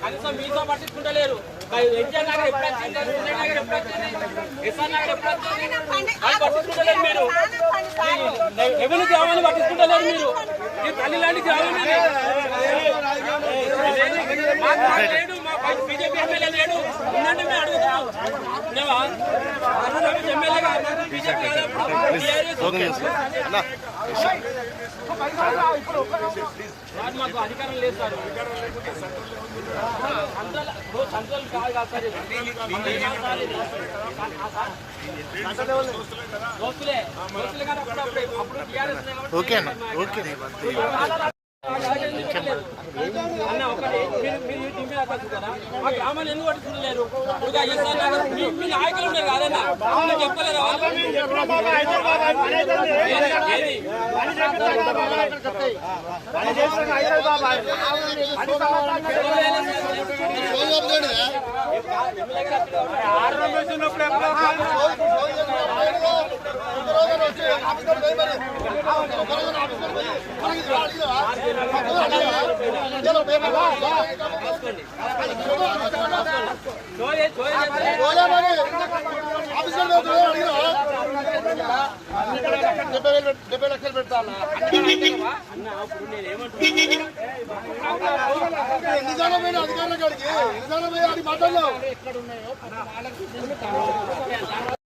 కనీసం మీతో పట్టించుకుంటలేరు. ఎన్టీఆర్ నగర్ ఎప్పుడు వచ్చింది, విజయ్ నగర్ ఎప్పుడు వచ్చింది, ఎస్ఆర్ నగర్ ఎప్పుడు వచ్చింది అని పట్టించుకుంటలేరు మీరు. ఎవరు గ్రామాన్ని పట్టించుకుంటలేరు మీరు. ఈ తల్లి లాంటి గ్రామం లేడు, మా బీజేపీ ఎమ్మెల్యే లేడు. ఉందంటే మేము అడుగుతాం. ఎమ్మెల్యేగా బీజేపీ మాకు అధికారం లేదు సార్. సంతోషాలు కాదు కాదు సార్, దోస్తులే కానీ అప్పుడు అన్న ఒకటి మీరు చూస్తారా మా గ్రామాన్ని ఎందుకు పట్టుకుంటలేరు? మీ నాయకులు ఉన్నారు కాదన్నా, చెప్పలేరు. డెబ్బై లక్షలు పెడతా ఎన్నిసార్లు పోయినా అధికారుల కాడికి, ఎన్నిసార్లు పోయి అది మాట్లాడలేవు.